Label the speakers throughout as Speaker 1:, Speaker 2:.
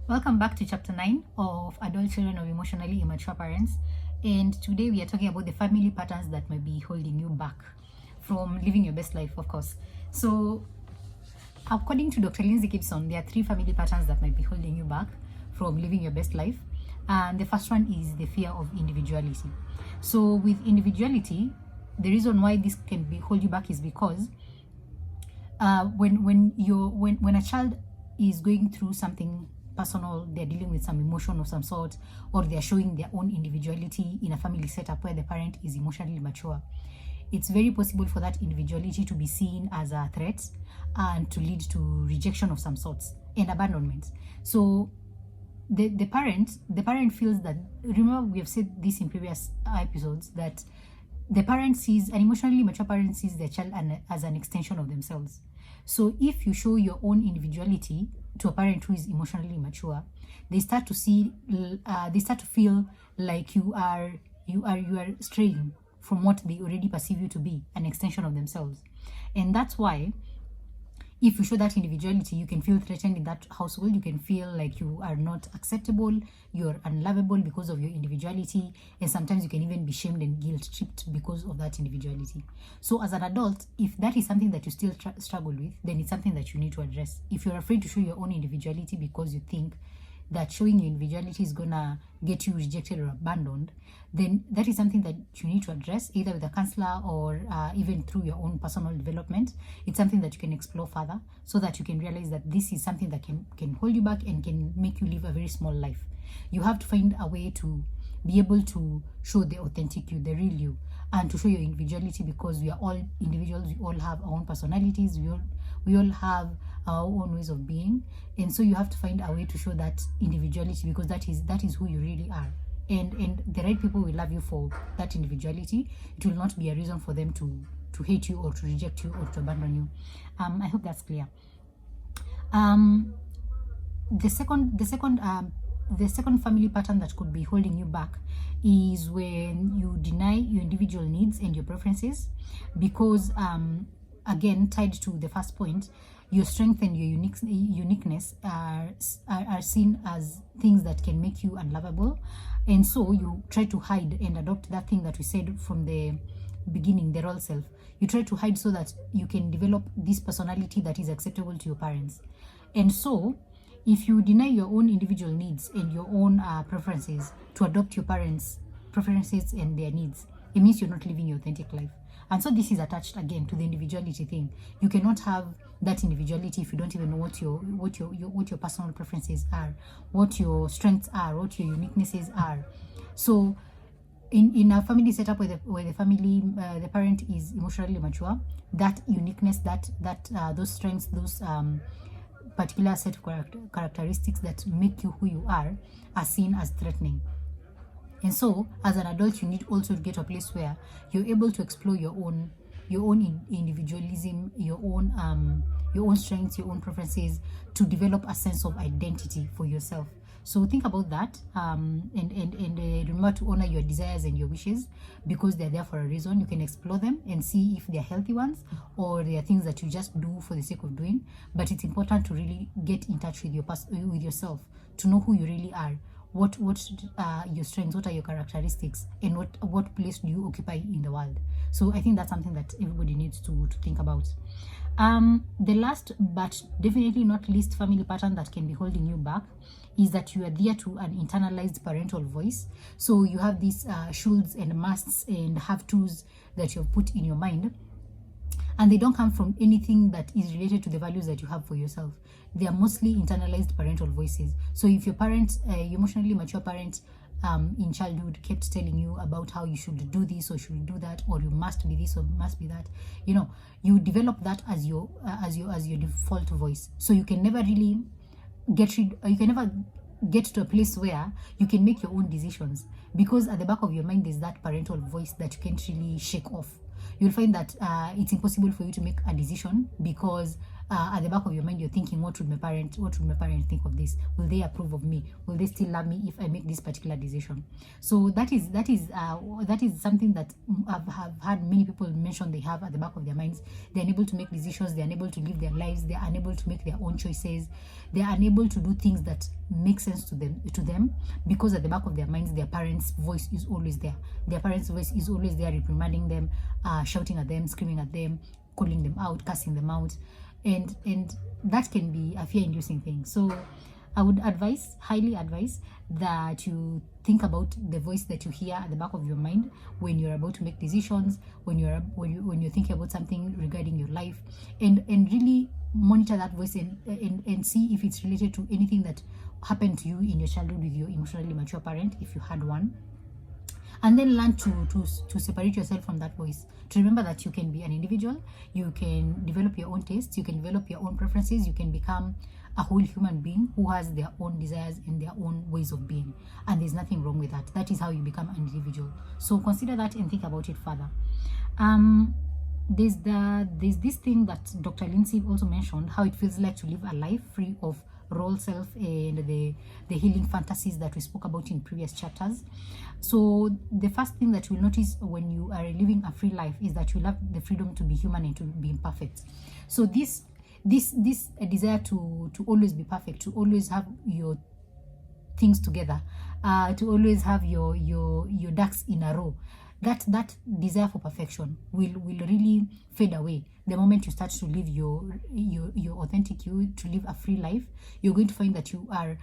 Speaker 1: Welcome back to chapter 9 of Adult Children of Emotionally Immature Parents. And today we are talking about the family patterns that might be holding you back from living your best life, of course. So, according to Dr. Lindsay Gibson, there are 3 family patterns that might be holding you back from living your best life. And the first one is the fear of individuality. So, with individuality, the reason why this can hold you back is because when a child is going through something personal, they're dealing with some emotion of some sort, or they're showing their own individuality in a family setup where the parent is emotionally mature, it's very possible for that individuality to be seen as a threat and to lead to rejection of some sorts and abandonment. So the parent feels that, remember we have said this in previous episodes, that the parent sees, an emotionally mature parent sees their child as an extension of themselves. So if you show your own individuality to a parent who is emotionally mature, they start to feel like you are straying from what they already perceive you to be, an extension of themselves. And that's why if you show that individuality, you can feel threatened in that household. You can feel like you are not acceptable, you're unlovable because of your individuality, and sometimes you can even be shamed and guilt-tripped because of that individuality. So as an adult, if that is something that you still struggle with, then it's something that you need to address. If you're afraid to show your own individuality because you think that showing your individuality is gonna get you rejected or abandoned, then that is something that you need to address, either with a counselor or even through your own personal development. It's something that you can explore further so that you can realize that this is something that can hold you back and can make you live a very small life. You have to find a way to be able to show the authentic you, the real you, and to show your individuality, because we are all individuals. We all have our own personalities. We all have our own ways of being, and so you have to find a way to show that individuality, because that is who you really are. And the right people will love you for that individuality. It will not be a reason for them to hate you or to reject you or to abandon you. I hope that's clear. The second family pattern that could be holding you back is when you deny your individual needs and your preferences, because again, tied to the first point, your strength and your uniqueness are seen as things that can make you unlovable, and so you try to hide and adopt that thing that we said from the beginning, the role self. You try to hide so that you can develop this personality that is acceptable to your parents. And so if you deny your own individual needs and your own preferences to adopt your parents' preferences and their needs, it means you're not living your authentic life. And so this is attached again to the individuality thing. You cannot have that individuality if you don't even know what your personal preferences are, what your strengths are, what your uniquenesses are. So in a family setup where the parent is emotionally mature, that uniqueness, that those strengths, those particular set of characteristics that make you who you are seen as threatening. And so as an adult, you need also to get to a place where you're able to explore your own individualism, your own strengths, your own preferences, to develop a sense of identity for yourself. So think about that, and remember to honor your desires and your wishes, because they're there for a reason. You can explore them and see if they're healthy ones or they are things that you just do for the sake of doing. But it's important to really get in touch with yourself, to know who you really are, what your strengths, what are your characteristics, and what place do you occupy in the world. So I think that's something that everybody needs to think about. The last but definitely not least family pattern that can be holding you back is that you adhere to an internalized parental voice. So you have these shoulds and musts and have-tos that you've put in your mind, and they don't come from anything that is related to the values that you have for yourself. They are mostly internalized parental voices. So if your parent, your emotionally mature parent in childhood, kept telling you about how you should do this or should do that, or you must be this or must be that, you develop that as your default voice. So you can never really get to a place where you can make your own decisions, because at the back of your mind there's that parental voice that you can't really shake off. You'll find that it's impossible for you to make a decision because at the back of your mind you're thinking, what would my parent think of this? Will they approve of me? Will they still love me if I make this particular decision? So that is something that have had many people mention they have at the back of their minds. They're unable to make decisions, they're unable to live their lives, they're unable to make their own choices, they're unable to do things that make sense to them because at the back of their minds their parents' voice is always there. Their parents' voice is always there, reprimanding them, shouting at them, screaming at them, calling them out, cussing them out, and that can be a fear-inducing thing. So I would highly advise that you think about the voice that you hear at the back of your mind when you're about to make decisions, when you're thinking about something regarding your life, and really monitor that voice and see if it's related to anything that happened to you in your childhood with your emotionally mature parent, if you had one. And then learn to separate yourself from that voice, to remember that you can be an individual, you can develop your own tastes, you can develop your own preferences, you can become a whole human being who has their own desires and their own ways of being, and there's nothing wrong with that. That is how you become an individual. So consider that and think about it further. There's this thing that Dr. Lindsay also mentioned, how it feels like to live a life free of role self and the healing fantasies that we spoke about in previous chapters. So the first thing that you'll notice when you are living a free life is that you'll have the freedom to be human and to be imperfect. So this desire to always be perfect, to always have your things together, to always have your ducks in a row, that desire for perfection will really fade away the moment you start to live your authentic you, to live a free life. You're going to find that you are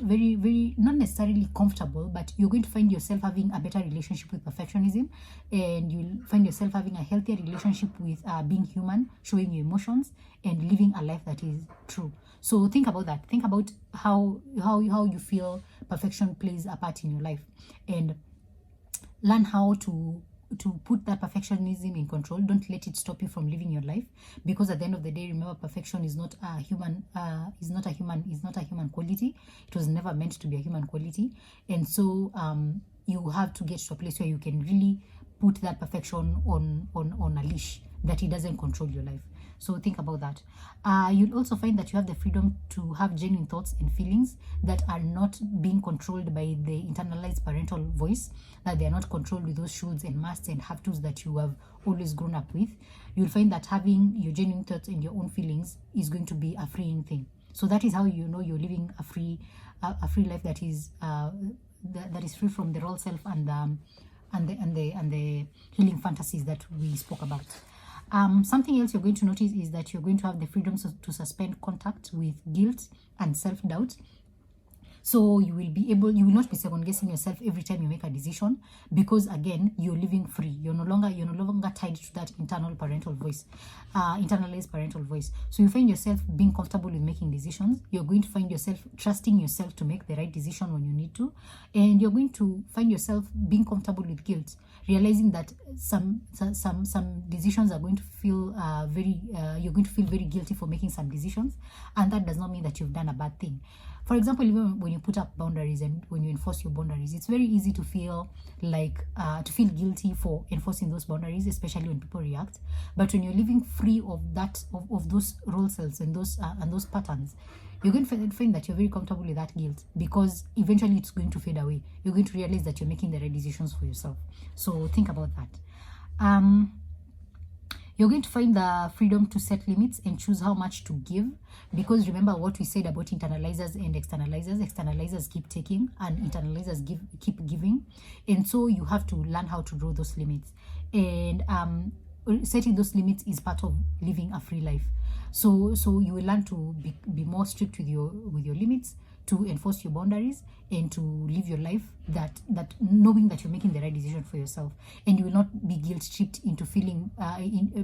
Speaker 1: very, very, not necessarily comfortable, but you're going to find yourself having a better relationship with perfectionism, and you'll find yourself having a healthier relationship with being human, showing your emotions, and living a life that is true. So think about that. Think about how you feel perfection plays a part in your life, and learn how to put that perfectionism in control. Don't let it stop you from living your life, because at the end of the day, remember, perfection is not a human quality. It was never meant to be a human quality, and so you have to get to a place where you can really put that perfection on a leash, that it doesn't control your life. So think about that. You'll also find that you have the freedom to have genuine thoughts and feelings that are not being controlled by the internalized parental voice, that they are not controlled with those shoulds and musts and have tos that you have always grown up with. You'll find that having your genuine thoughts and your own feelings is going to be a freeing thing. So that is how you know you're living a free life that is free from the role self and the healing fantasies that we spoke about. Something else you're going to notice is that you're going to have the freedom to suspend contact with guilt and self-doubt. So you will not be second guessing yourself every time you make a decision, because again, you're living free. You're no longer tied to that internalized parental voice. So you find yourself being comfortable with making decisions. You're going to find yourself trusting yourself to make the right decision when you need to, and you're going to find yourself being comfortable with guilt, realizing that some decisions are going to feel you're going to feel very guilty for making some decisions, and that does not mean that you've done a bad thing. For example, even when you put up boundaries and when you enforce your boundaries, it's very easy to feel guilty for enforcing those boundaries, especially when people react. But when you're living free of those role cells and those patterns, you're going to find that you're very comfortable with that guilt, because eventually it's going to fade away. You're going to realize that you're making the right decisions for yourself. So think about that. You're going to find the freedom to set limits and choose how much to give, because remember what we said about internalizers and externalizers. Externalizers keep taking and internalizers keep giving, and so you have to learn how to draw those limits, and setting those limits is part of living a free life. So you will learn to be more strict with your limits, to enforce your boundaries, and to live your life that knowing that you're making the right decision for yourself, and you will not be guilt tripped into feeling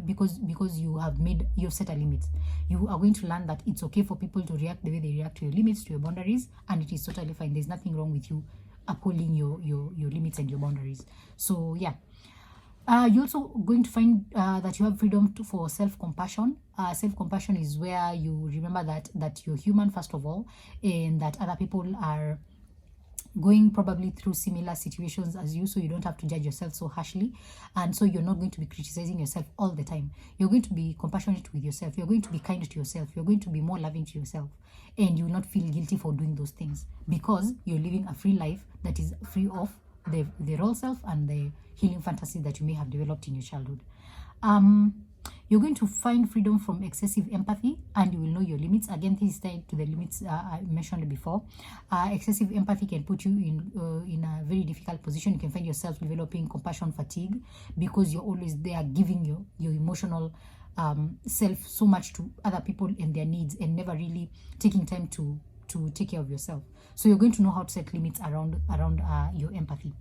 Speaker 1: because you've set a limit. You are going to learn that it's okay for people to react the way they react to your limits, to your boundaries, and it is totally fine. There's nothing wrong with you upholding your limits and your boundaries. So yeah. You're also going to find that you have freedom for self-compassion. Self-compassion is where you remember that you're human first of all, and that other people are going probably through similar situations as you, so you don't have to judge yourself so harshly, and so you're not going to be criticizing yourself all the time. You're going to be compassionate with yourself, you're going to be kind to yourself, you're going to be more loving to yourself, and you will not feel guilty for doing those things, because you're living a free life that is free of the role self and the healing fantasy that you may have developed in your childhood. You're going to find freedom from excessive empathy, and you will know your limits. Again, this is tied to the limits I mentioned before. Excessive empathy can put you in a very difficult position. You can find yourself developing compassion fatigue, because you're always there giving your emotional self so much to other people and their needs, and never really taking time to take care of yourself. So you're going to know how to set limits around your empathy.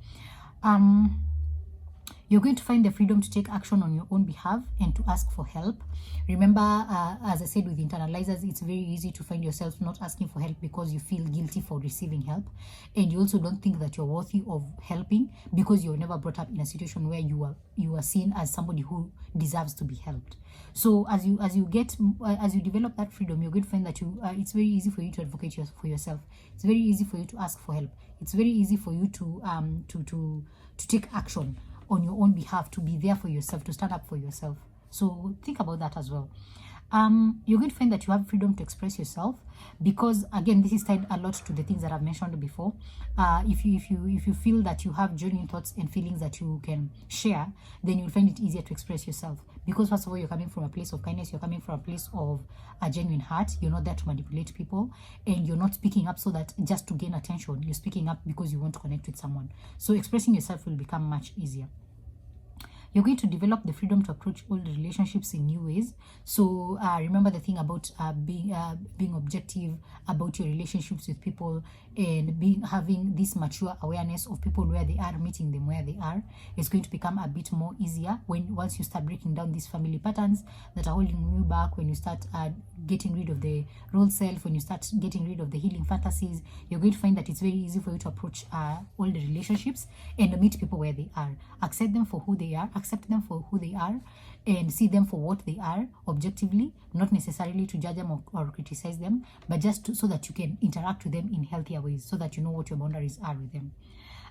Speaker 1: You're going to find the freedom to take action on your own behalf and to ask for help. Remember, as I said, with internalizers, it's very easy to find yourself not asking for help because you feel guilty for receiving help. And you also don't think that you're worthy of helping because you're never brought up in a situation where you are seen as somebody who deserves to be helped. So as you develop that freedom, you're going to find that it's very easy for you to advocate for yourself. It's very easy for you to ask for help. It's very easy for you to take action on your own behalf, to be there for yourself, to stand up for yourself. So think about that as well. You're going to find that you have freedom to express yourself, because again, this is tied a lot to the things that I've mentioned before. If you feel that you have genuine thoughts and feelings that you can share, then you'll find it easier to express yourself, because first of all, you're coming from a place of kindness, you're coming from a place of a genuine heart. You're not there to manipulate people, and you're not speaking up so that just to gain attention. You're speaking up because you want to connect with someone. So expressing yourself will become much easier. You're going to develop the freedom to approach old relationships in new ways. So remember the thing about being objective about your relationships with people, and having this mature awareness of people where they are, meeting them where they are. It's going to become a bit more easier once you start breaking down these family patterns that are holding you back. When you start getting rid of the role self, when you start getting rid of the healing fantasies, you're going to find that it's very easy for you to approach old relationships and meet people where they are. Accept them for who they are. Accept them for who they are, and see them for what they are objectively, not necessarily to judge them or criticize them, but just so that you can interact with them in healthier ways, so that you know what your boundaries are with them.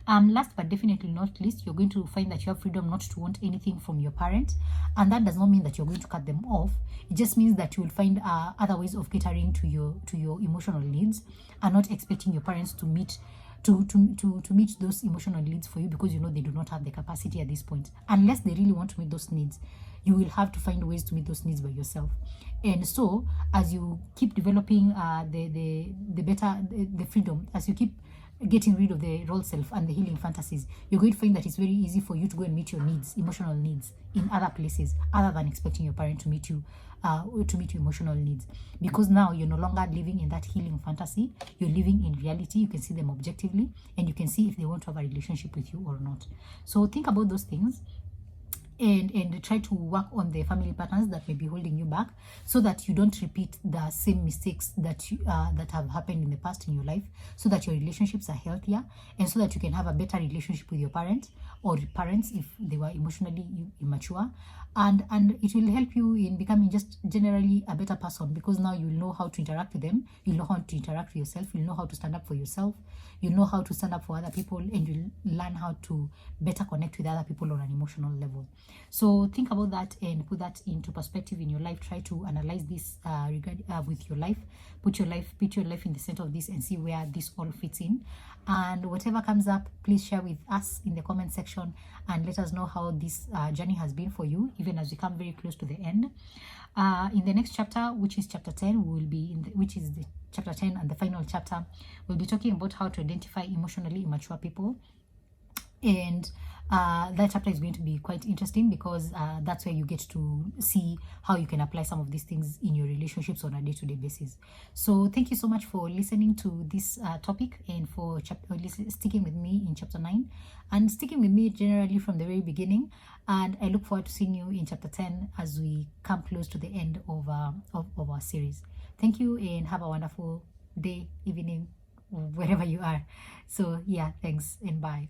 Speaker 1: Last but definitely not least, you're going to find that you have freedom not to want anything from your parent, and that does not mean that you're going to cut them off. It just means that you will find other ways of catering to your emotional needs, and not expecting your parents to meet those emotional needs for you, because you know they do not have the capacity at this point. Unless they really want to meet those needs, you will have to find ways to meet those needs by yourself. And so as you keep developing the freedom, as you keep getting rid of the role self and the healing fantasies, you're going to find that it's very easy for you to go and meet your needs, emotional needs, in other places other than expecting your parent to meet your emotional needs, because now you're no longer living in that healing fantasy. You're living in reality. You can see them objectively, and you can see if they want to have a relationship with you or not. So think about those things, and try to work on the family patterns that may be holding you back, so that you don't repeat the same mistakes that have happened in the past in your life, so that your relationships are healthier, and so that you can have a better relationship with your parent or parents if they were emotionally immature, and it will help you in becoming just generally a better person, because now you'll know how to interact with them, you'll know how to interact with yourself, you'll know how to stand up for yourself, you'll know how to stand up for other people, and you'll learn how to better connect with other people on an emotional level. So think about that and put that into perspective in your life. Try to analyze this with your life. Put your life in the center of this, and see where this all fits in. And whatever comes up, please share with us in the comment section, and let us know how this journey has been for you, even as we come very close to the end. In the next chapter, which is chapter 10, chapter 10 and the final chapter, we'll be talking about how to identify emotionally immature people. And that chapter is going to be quite interesting, because that's where you get to see how you can apply some of these things in your relationships on a day-to-day basis. So thank you so much for listening to this topic, and for sticking with me in chapter 9, and sticking with me generally from the very beginning. And I look forward to seeing you in chapter 10 as we come close to the end of our series. Thank you, and have a wonderful day, evening, wherever you are. So yeah, thanks, and bye.